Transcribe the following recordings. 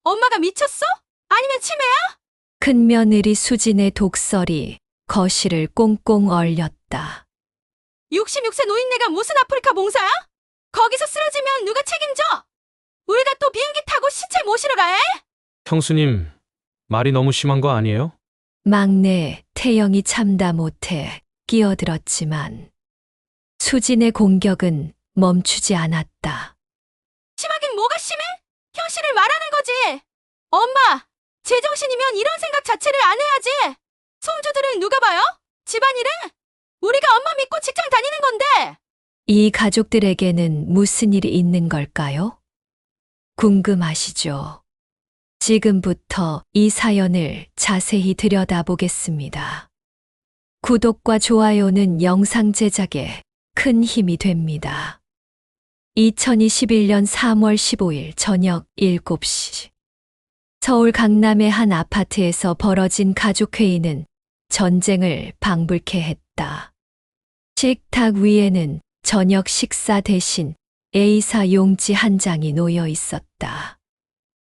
엄마가 미쳤어? 아니면 치매야? 큰 며느리 수진의 독설이 거실을 꽁꽁 얼렸다. 66세 노인네가 무슨 아프리카 봉사야? 거기서 쓰러지면 누가 책임져? 우리가 또 비행기 타고 시체 모시러 가야 해? 형수님, 말이 너무 심한 거 아니에요? 막내 태영이 참다 못해 끼어들었지만 수진의 공격은 멈추지 않았다. 심하긴 뭐가 심해? 현실을 말하는 거지. 엄마, 제정신이면 이런 생각 자체를 안 해야지. 손주들은 누가 봐요? 집안일은? 우리가 엄마 믿고 직장 다니는 건데. 이 가족들에게는 무슨 일이 있는 걸까요? 궁금하시죠? 지금부터 이 사연을 자세히 들여다보겠습니다. 구독과 좋아요는 영상 제작에 큰 힘이 됩니다. 2021년 3월 15일 저녁 7시. 서울 강남의 한 아파트에서 벌어진 가족회의는 전쟁을 방불케 했다. 식탁 위에는 저녁 식사 대신 A사 용지 한 장이 놓여 있었다.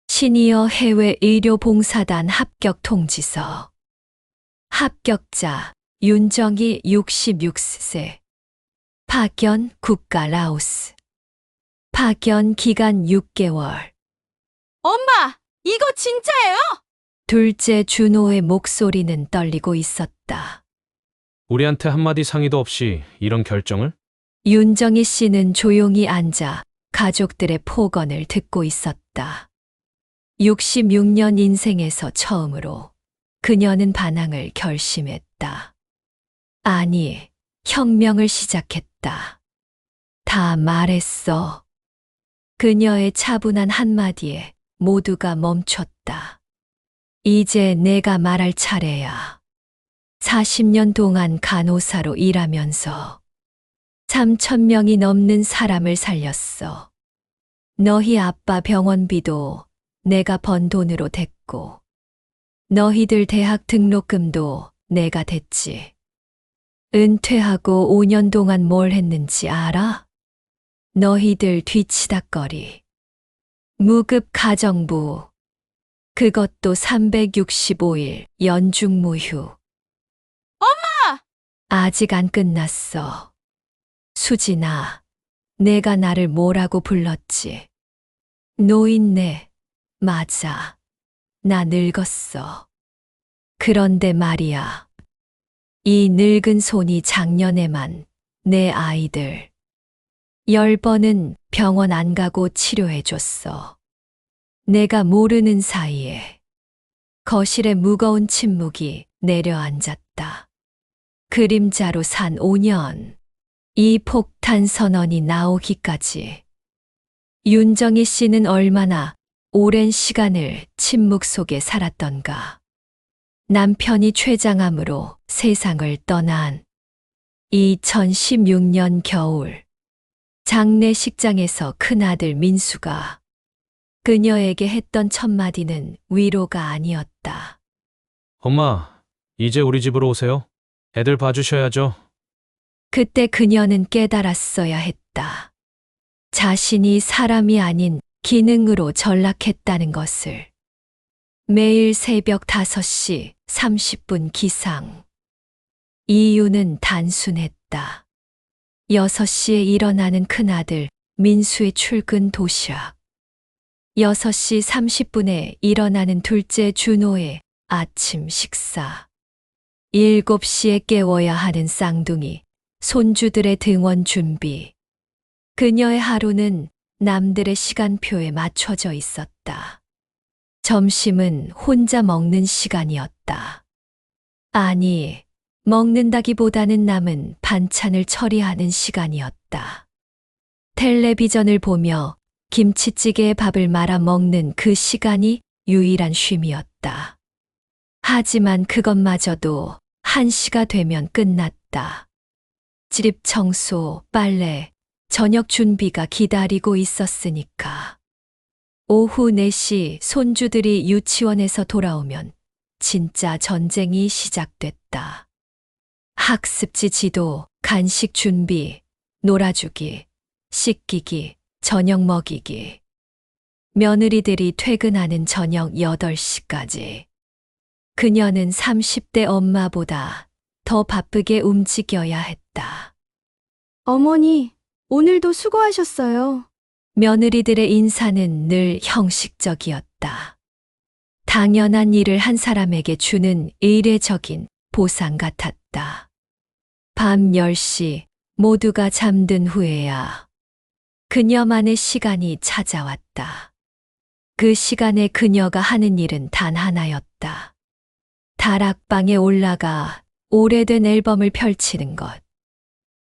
시니어 해외 의료봉사단 합격 통지서. 합격자 윤정희 66세. 파견 국가 라오스. 파견 기간 6개월. 엄마, 이거 진짜예요? 둘째 준호의 목소리는 떨리고 있었다. 우리한테 한마디 상의도 없이 이런 결정을? 윤정희 씨는 조용히 앉아 가족들의 폭언을 듣고 있었다. 66년 인생에서 처음으로 그녀는 반항을 결심했다. 아니, 혁명을 시작했다. 다 말했어. 그녀의 차분한 한마디에 모두가 멈췄다. 이제 내가 말할 차례야. 40년 동안 간호사로 일하면서 3,000명이 넘는 사람을 살렸어. 너희 아빠 병원비도 내가 번 돈으로 댔고, 너희들 대학 등록금도 내가 댔지. 은퇴하고 5년 동안 뭘 했는지 알아? 너희들 뒤치다꺼리. 무급 가정부. 그것도 365일 연중무휴. 엄마! 아직 안 끝났어. 수진아, 내가 나를 뭐라고 불렀지? 노인네, 맞아. 나 늙었어. 그런데 말이야. 이 늙은 손이 작년에만 내 아이들 10번은 병원 안 가고 치료해줬어. 내가 모르는 사이에 거실에 무거운 침묵이 내려앉았다. 그림자로 산 5년. 이 폭탄 선언이 나오기까지. 윤정희 씨는 얼마나 오랜 시간을 침묵 속에 살았던가. 남편이 췌장암으로 세상을 떠난 2016년 겨울. 장례식장에서 큰아들 민수가 그녀에게 했던 첫마디는 위로가 아니었다. 엄마, 이제 우리 집으로 오세요. 애들 봐주셔야죠. 그때 그녀는 깨달았어야 했다. 자신이 사람이 아닌 기능으로 전락했다는 것을. 매일 새벽 5시 30분 기상. 이유는 단순했다. 6시에 일어나는 큰아들 민수의 출근 도시락. 6시 30분에 일어나는 둘째 준호의 아침 식사. 7시에 깨워야 하는 쌍둥이 손주들의 등원 준비. 그녀의 하루는 남들의 시간표에 맞춰져 있었다. 점심은 혼자 먹는 시간이었다. 아니, 먹는다기보다는 남은 반찬을 처리하는 시간이었다. 텔레비전을 보며 김치찌개에 밥을 말아 먹는 그 시간이 유일한 쉼이었다. 하지만 그것마저도 1시가 되면 끝났다. 집 청소, 빨래, 저녁 준비가 기다리고 있었으니까. 오후 4시 손주들이 유치원에서 돌아오면 진짜 전쟁이 시작됐다. 학습지 지도, 간식 준비, 놀아주기, 씻기기, 저녁 먹이기. 며느리들이 퇴근하는 저녁 8시까지. 그녀는 30대 엄마보다 더 바쁘게 움직여야 했다. 어머니, 오늘도 수고하셨어요. 며느리들의 인사는 늘 형식적이었다. 당연한 일을 한 사람에게 주는 의례적인 보상 같았다. 밤 10시 모두가 잠든 후에야 그녀만의 시간이 찾아왔다. 그 시간에 그녀가 하는 일은 단 하나였다. 다락방에 올라가 오래된 앨범을 펼치는 것.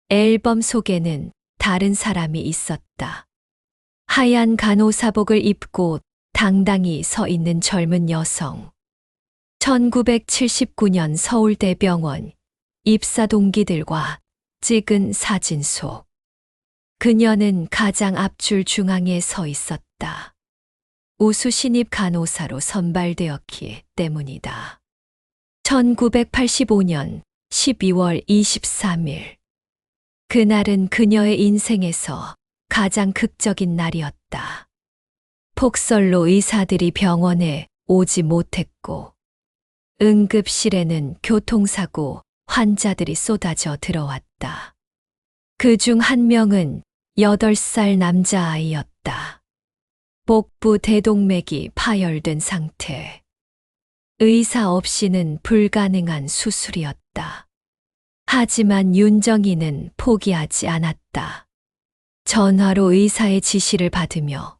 앨범 속에는 다른 사람이 있었다. 하얀 간호사복을 입고 당당히 서 있는 젊은 여성. 1979년 서울대병원 입사 동기들과 찍은 사진 속. 그녀는 가장 앞줄 중앙에 서 있었다. 우수 신입 간호사로 선발되었기 때문이다. 1985년 12월 23일. 그날은 그녀의 인생에서 가장 극적인 날이었다. 폭설로 의사들이 병원에 오지 못했고, 응급실에는 교통사고 환자들이 쏟아져 들어왔다. 그중 한 명은 8살 남자아이였다. 복부 대동맥이 파열된 상태. 의사 없이는 불가능한 수술이었다. 하지만 윤정이는 포기하지 않았다. 전화로 의사의 지시를 받으며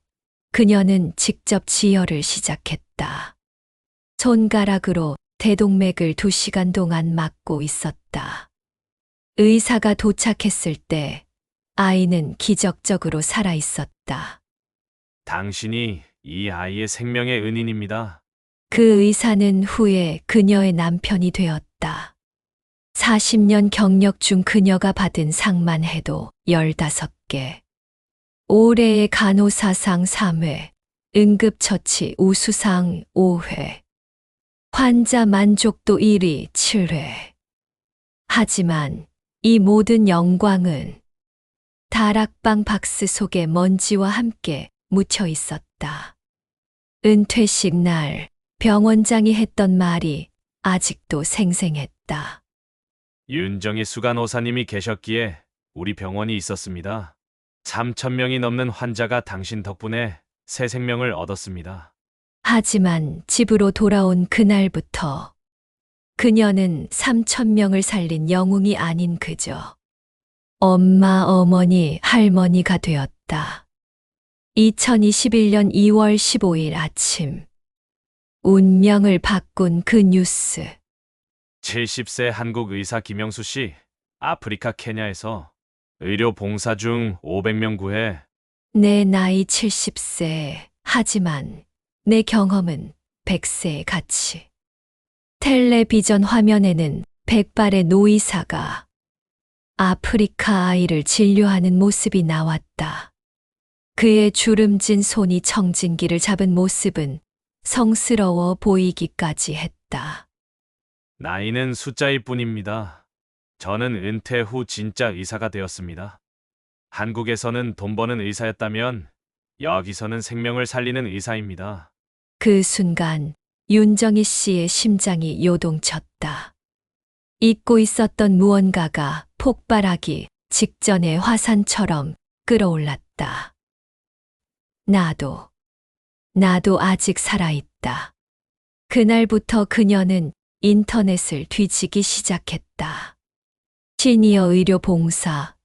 그녀는 직접 지혈을 시작했다. 손가락으로 대동맥을 2시간 동안 막고 있었다. 의사가 도착했을 때 아이는 기적적으로 살아 있었다. 당신이 이 아이의 생명의 은인입니다. 그 의사는 후에 그녀의 남편이 되었다. 40년 경력 중 그녀가 받은 상만 해도 15개. 올해의 간호사상 3회, 응급처치 우수상 5회, 환자 만족도 1위 7회. 하지만 이 모든 영광은 다락방 박스 속에 먼지와 함께 묻혀 있었다. 은퇴식 날 병원장이 했던 말이 아직도 생생했다. 윤정희 수간호사님이 계셨기에 우리 병원이 있었습니다. 3,000명이 넘는 환자가 당신 덕분에 새 생명을 얻었습니다. 하지만 집으로 돌아온 그날부터 그녀는 3,000명을 살린 영웅이 아닌 그저 엄마, 어머니, 할머니가 되었다. 2021년 2월 15일 아침. 운명을 바꾼 그 뉴스. 70세 한국 의사 김영수 씨, 아프리카 케냐에서 의료 봉사 중 500명 구해. 내 나이 70세. 하지만 내 경험은 100세의 가치. 텔레비전 화면에는 백발의 노의사가 아프리카 아이를 진료하는 모습이 나왔다. 그의 주름진 손이 청진기를 잡은 모습은 성스러워 보이기까지 했다. 나이는 숫자일 뿐입니다. 저는 은퇴 후 진짜 의사가 되었습니다. 한국에서는 돈 버는 의사였다면 여기서는 생명을 살리는 의사입니다. 그 순간 윤정희 씨의 심장이 요동쳤다. 잊고 있었던 무언가가 폭발하기 직전의 화산처럼 끌어올랐다. 나도 아직 살아있다. 그날부터 그녀는 인터넷을 뒤지기 시작했다. 시니어 의료 봉사,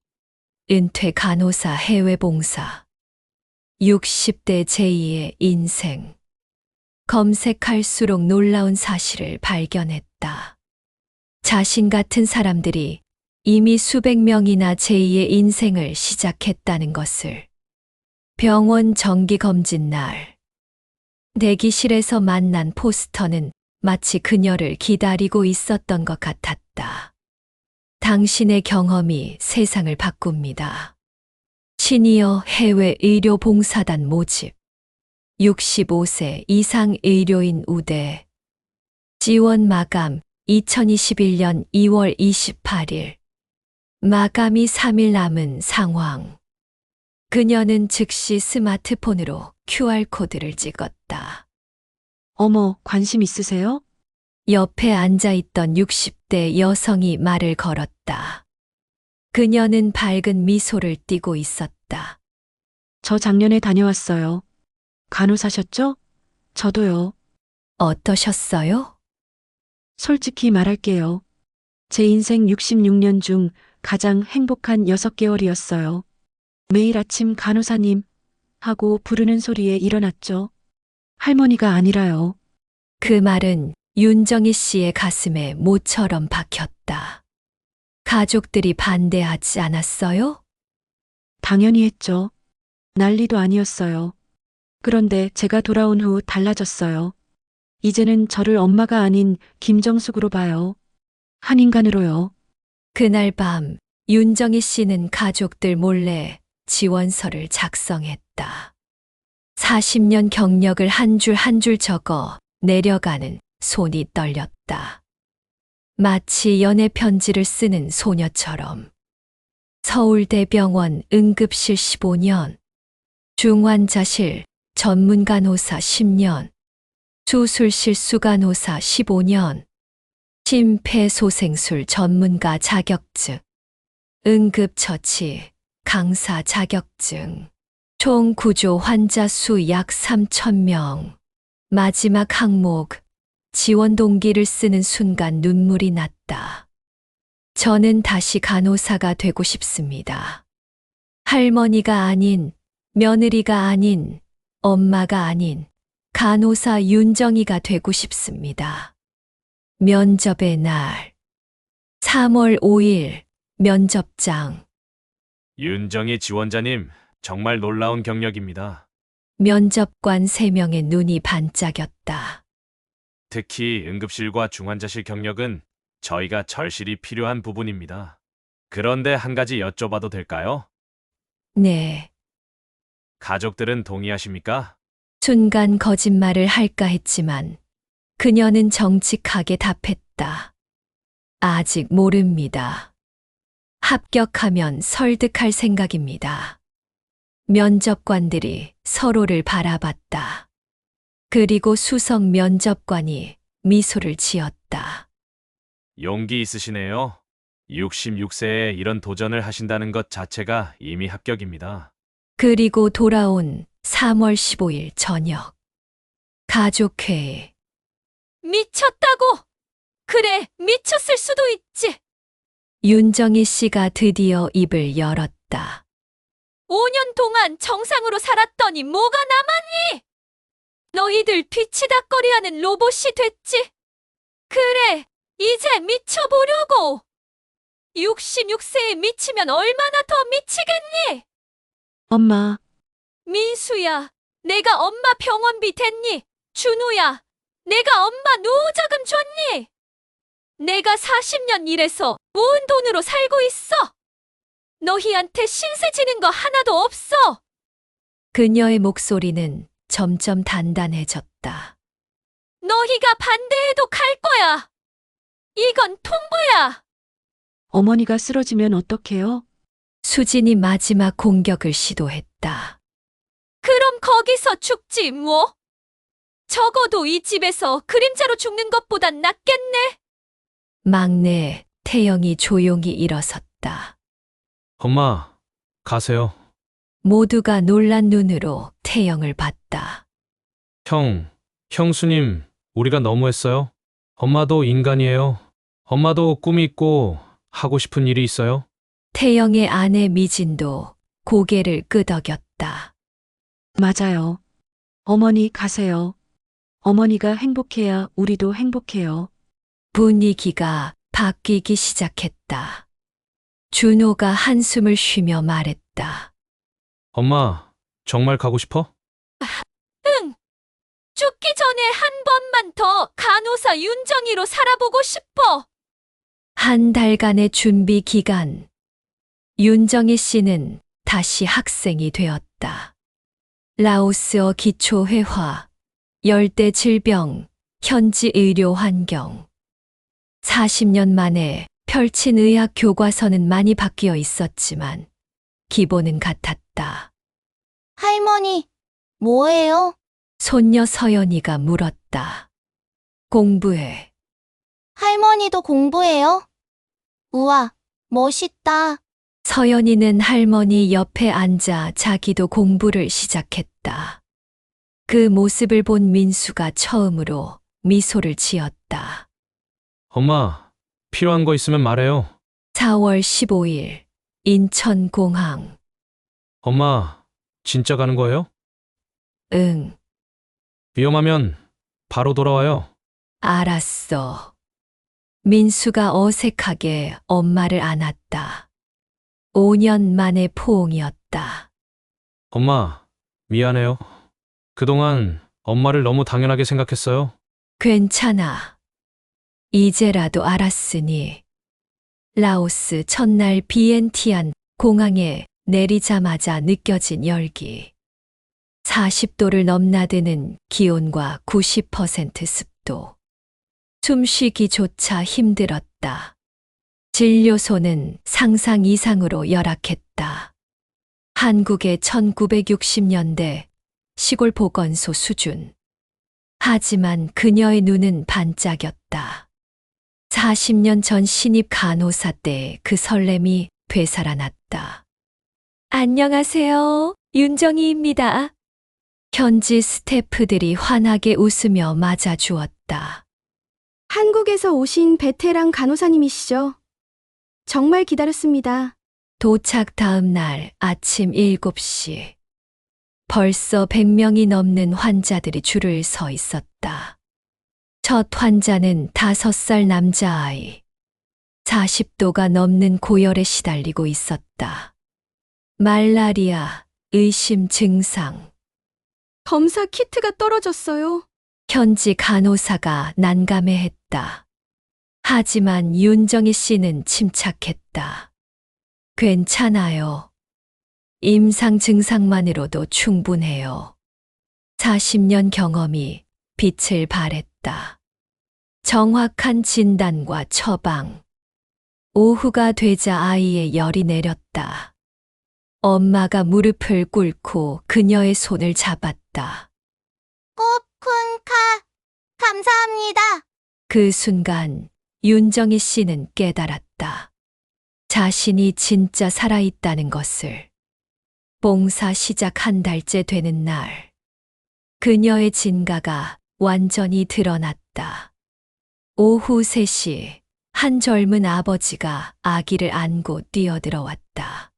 은퇴 간호사 해외 봉사, 60대 제2의 인생. 검색할수록 놀라운 사실을 발견했다. 자신 같은 사람들이 이미 수백 명이나 제2의 인생을 시작했다는 것을. 병원 정기검진 날. 대기실에서 만난 포스터는 마치 그녀를 기다리고 있었던 것 같았다. 당신의 경험이 세상을 바꿉니다. 시니어 해외 의료 봉사단 모집. 65세 이상 의료인 우대. 지원 마감 2021년 2월 28일. 마감이 3일 남은 상황. 그녀는 즉시 스마트폰으로 QR코드를 찍었다. 어머, 관심 있으세요? 옆에 앉아있던 60대 여성이 말을 걸었다. 그녀는 밝은 미소를 띠고 있었다. 저 작년에 다녀왔어요. 간호사셨죠? 저도요. 어떠셨어요? 솔직히 말할게요. 제 인생 66년 중 가장 행복한 6개월이었어요. 매일 아침 간호사님 하고 부르는 소리에 일어났죠. 할머니가 아니라요. 그 말은 윤정희 씨의 가슴에 모처럼 박혔다. 가족들이 반대하지 않았어요? 당연히 했죠. 난리도 아니었어요. 그런데 제가 돌아온 후 달라졌어요. 이제는 저를 엄마가 아닌 김정숙으로 봐요. 한 인간으로요. 그날 밤 윤정희 씨는 가족들 몰래 지원서를 작성했다. 40년 경력을 한 줄 한 줄 적어 내려가는 손이 떨렸다. 마치 연애 편지를 쓰는 소녀처럼. 서울대병원 응급실 15년, 중환자실 전문간호사 10년, 수술실 수간호사 15년, 심폐소생술 전문가 자격증, 응급처치 강사 자격증, 총 구조 환자 수 약 3,000명. 마지막 항목, 지원 동기를 쓰는 순간 눈물이 났다. 저는 다시 간호사가 되고 싶습니다. 할머니가 아닌, 며느리가 아닌, 엄마가 아닌, 간호사 윤정희가 되고 싶습니다. 면접의 날. 3월 5일, 면접장. 윤정희 지원자님, 정말 놀라운 경력입니다. 면접관 3명의 눈이 반짝였다. 특히 응급실과 중환자실 경력은 저희가 절실히 필요한 부분입니다. 그런데 한 가지 여쭤봐도 될까요? 네. 가족들은 동의하십니까? 순간 거짓말을 할까 했지만 그녀는 정직하게 답했다. 아직 모릅니다. 합격하면 설득할 생각입니다. 면접관들이 서로를 바라봤다. 그리고 수석 면접관이 미소를 지었다. 용기 있으시네요. 66세에 이런 도전을 하신다는 것 자체가 이미 합격입니다. 그리고 돌아온 3월 15일 저녁. 가족회의. 미쳤다고! 그래, 미쳤을 수도 있지. 윤정희 씨가 드디어 입을 열었다. 5년 동안 정상으로 살았더니 뭐가 남았니? 너희들 뒤치다꺼리하는 로봇이 됐지. 그래, 이제 미쳐보려고. 66세에 미치면 얼마나 더 미치겠니? 엄마, 민수야, 내가 엄마 병원비 댔니? 준우야, 내가 엄마 노후자금 줬니? 내가 40년 일해서 모은 돈으로 살고 있어. 너희한테 신세 지는 거 하나도 없어. 그녀의 목소리는 점점 단단해졌다. 너희가 반대해도 갈 거야. 이건 통보야. 어머니가 쓰러지면 어떡해요? 수진이 마지막 공격을 시도했다. 그럼 거기서 죽지 뭐. 적어도 이 집에서 그림자로 죽는 것보단 낫겠네. 막내 태영이 조용히 일어섰다. 엄마, 가세요. 모두가 놀란 눈으로 태영을 봤다. 형수님, 우리가 너무했어요. 엄마도 인간이에요. 엄마도 꿈이 있고 하고 싶은 일이 있어요. 태영의 아내 미진도 고개를 끄덕였다. 맞아요. 어머니 가세요. 어머니가 행복해야 우리도 행복해요. 분위기가 바뀌기 시작했다. 준호가 한숨을 쉬며 말했다. 엄마, 정말 가고 싶어? 응. 죽기 전에 한 번만 더 간호사 윤정희로 살아보고 싶어. 한 달간의 준비 기간. 윤정희 씨는 다시 학생이 되었다. 라오스어 기초회화, 열대 질병, 현지 의료 환경. 40년 만에 펼친 의학 교과서는 많이 바뀌어 있었지만 기본은 같았다. 할머니, 뭐해요? 손녀 서연이가 물었다. 공부해. 할머니도 공부해요? 우와, 멋있다. 서연이는 할머니 옆에 앉아 자기도 공부를 시작했다. 그 모습을 본 민수가 처음으로 미소를 지었다. 엄마, 필요한 거 있으면 말해요. 4월 15일 인천공항. 엄마, 진짜 가는 거예요? 응, 위험하면 바로 돌아와요. 알았어. 민수가 어색하게 엄마를 안았다. 5년 만의 포옹이었다. 엄마, 미안해요. 그동안 엄마를 너무 당연하게 생각했어요. 괜찮아. 이제라도 알았으니. 라오스 첫날 비엔티안 공항에 내리자마자 느껴진 열기. 40도를 넘나드는 기온과 90% 습도. 숨쉬기조차 힘들었다. 진료소는 상상 이상으로 열악했다. 한국의 1960년대 시골 보건소 수준. 하지만 그녀의 눈은 반짝였다. 40년 전 신입 간호사 때의 그 설렘이 되살아났다. 안녕하세요. 윤정희입니다. 현지 스태프들이 환하게 웃으며 맞아주었다. 한국에서 오신 베테랑 간호사님이시죠? 정말 기다렸습니다. 도착 다음 날 아침 7시. 벌써 100명이 넘는 환자들이 줄을 서 있었다. 첫 환자는 5살 남자아이. 40도가 넘는 고열에 시달리고 있었다. 말라리아, 의심 증상. 검사 키트가 떨어졌어요. 현지 간호사가 난감해했다. 하지만 윤정희 씨는 침착했다. 괜찮아요. 임상 증상만으로도 충분해요. 40년 경험이 빛을 발했다. 정확한 진단과 처방. 오후가 되자 아이의 열이 내렸다. 엄마가 무릎을 꿇고 그녀의 손을 잡았다. 꾹쿤카, 감사합니다. 그 순간 윤정희 씨는 깨달았다. 자신이 진짜 살아있다는 것을. 봉사 시작 1달째 되는 날. 그녀의 진가가 완전히 드러났다. 오후 3시 한 젊은 아버지가 아기를 안고 뛰어들어왔다.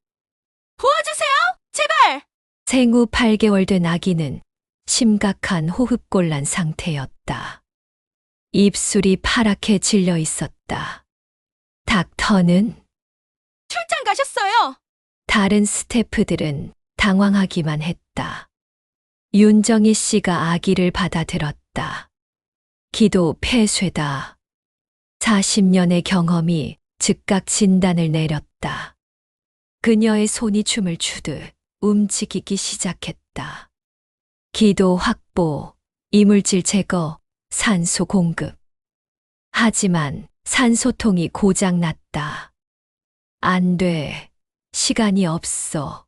도와주세요! 제발! 생후 8개월 된 아기는 심각한 호흡곤란 상태였다. 입술이 파랗게 질려 있었다. 닥터는? 출장 가셨어요. 다른 스태프들은 당황하기만 했다. 윤정희 씨가 아기를 받아들었다. 기도 폐쇄다. 40년의 경험이 즉각 진단을 내렸다. 그녀의 손이 춤을 추듯 움직이기 시작했다. 기도 확보, 이물질 제거, 산소 공급. 하지만 산소통이 고장났다. 안 돼. 시간이 없어.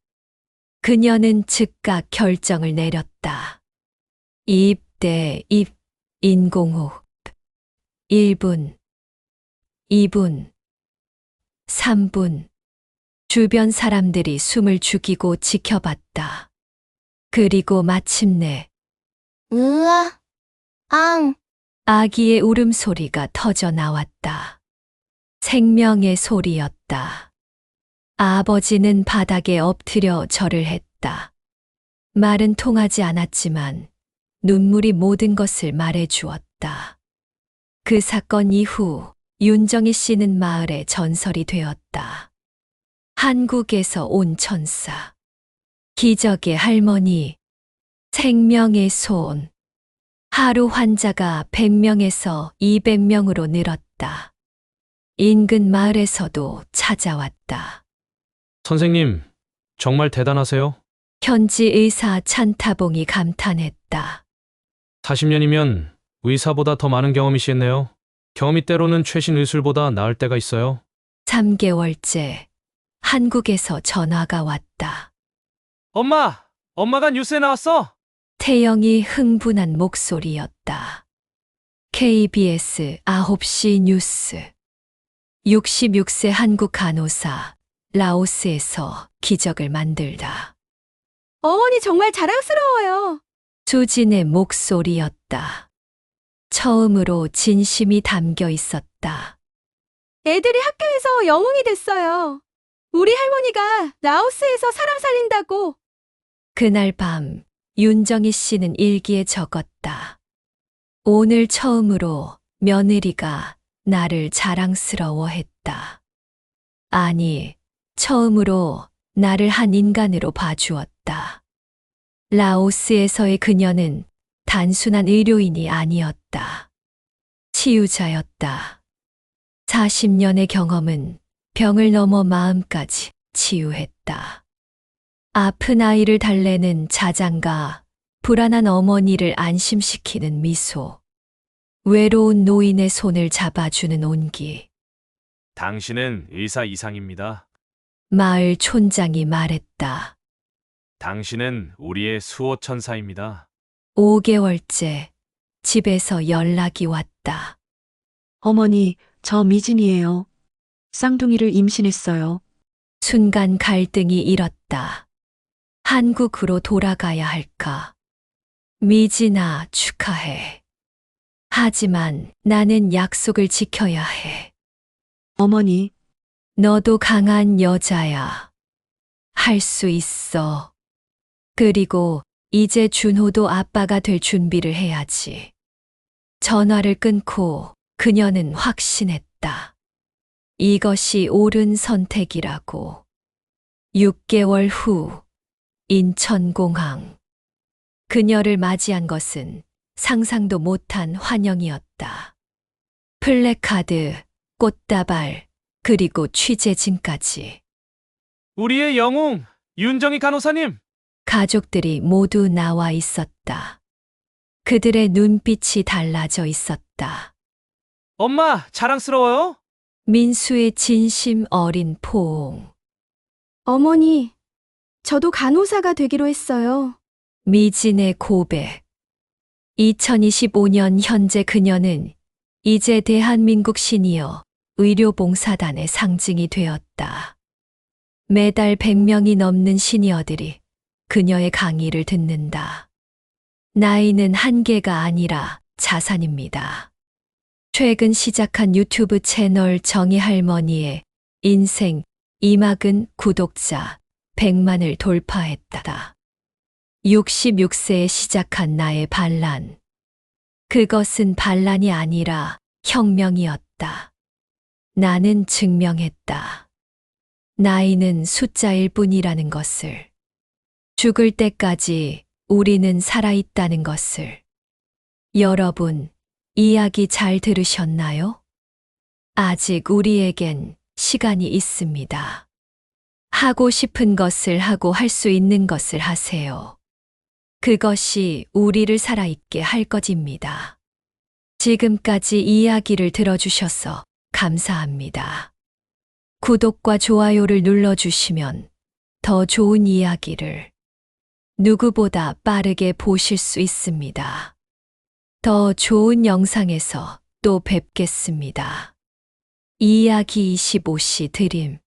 그녀는 즉각 결정을 내렸다. 입 대 입, 인공호흡. 1분, 2분, 3분. 주변 사람들이 숨을 죽이고 지켜봤다. 그리고 마침내 으아, 앙, 아기의 울음소리가 터져 나왔다. 생명의 소리였다. 아버지는 바닥에 엎드려 절을 했다. 말은 통하지 않았지만 눈물이 모든 것을 말해 주었다. 그 사건 이후 윤정희 씨는 마을의 전설이 되었다. 한국에서 온 천사. 기적의 할머니. 생명의 손. 하루 환자가 100명에서 200명으로 늘었다. 인근 마을에서도 찾아왔다. 선생님, 정말 대단하세요. 현지 의사 찬타봉이 감탄했다. 40년이면 의사보다 더 많은 경험이시겠네요. 경험이 때로는 최신 의술보다 나을 때가 있어요. 3개월째 한국에서 전화가 왔다. 엄마가 뉴스에 나왔어. 태영이 흥분한 목소리였다. KBS 9시 뉴스. 66세 한국 간호사, 라오스에서 기적을 만들다. 어머니 정말 자랑스러워요. 수진의 목소리였다. 처음으로 진심이 담겨 있었다. 애들이 학교에서 영웅이 됐어요. 우리 할머니가 라오스에서 사람 살린다고. 그날 밤 윤정희 씨는 일기에 적었다. 오늘 처음으로 며느리가 나를 자랑스러워했다. 아니, 처음으로 나를 한 인간으로 봐주었다. 라오스에서의 그녀는 단순한 의료인이 아니었다. 치유자였다. 40년의 경험은 병을 넘어 마음까지 치유했다. 아픈 아이를 달래는 자장가, 불안한 어머니를 안심시키는 미소, 외로운 노인의 손을 잡아주는 온기. 당신은 의사 이상입니다. 마을 촌장이 말했다. 당신은 우리의 수호천사입니다. 5개월째 집에서 연락이 왔다. 어머니, 저 미진이에요. 쌍둥이를 임신했어요. 순간 갈등이 일었다. 한국으로 돌아가야 할까? 미진아, 축하해. 하지만 나는 약속을 지켜야 해. 어머니, 너도 강한 여자야. 할 수 있어. 그리고 이제 준호도 아빠가 될 준비를 해야지. 전화를 끊고 그녀는 확신했다. 이것이 옳은 선택이라고. 6개월 후, 인천공항. 그녀를 맞이한 것은 상상도 못한 환영이었다. 플래카드, 꽃다발, 그리고 취재진까지. 우리의 영웅, 윤정희 간호사님! 가족들이 모두 나와 있었다. 그들의 눈빛이 달라져 있었다. 엄마, 자랑스러워요? 민수의 진심 어린 포옹. 어머니, 저도 간호사가 되기로 했어요. 미진의 고백. 2025년 현재 그녀는 이제 대한민국 시니어 의료봉사단의 상징이 되었다. 매달 100명이 넘는 시니어들이 그녀의 강의를 듣는다. 나이는 한계가 아니라 자산입니다. 최근 시작한 유튜브 채널 정희 할머니의 인생 2막은 구독자 100만을 돌파했다. 66세에 시작한 나의 반란. 그것은 반란이 아니라 혁명이었다. 나는 증명했다. 나이는 숫자일 뿐이라는 것을. 죽을 때까지 우리는 살아있다는 것을. 여러분, 이야기 잘 들으셨나요? 아직 우리에겐 시간이 있습니다. 하고 싶은 것을 하고 할 수 있는 것을 하세요. 그것이 우리를 살아있게 할 것입니다. 지금까지 이야기를 들어주셔서 감사합니다. 구독과 좋아요를 눌러주시면 더 좋은 이야기를 누구보다 빠르게 보실 수 있습니다. 더 좋은 영상에서 또 뵙겠습니다. 이야기 25시 드림.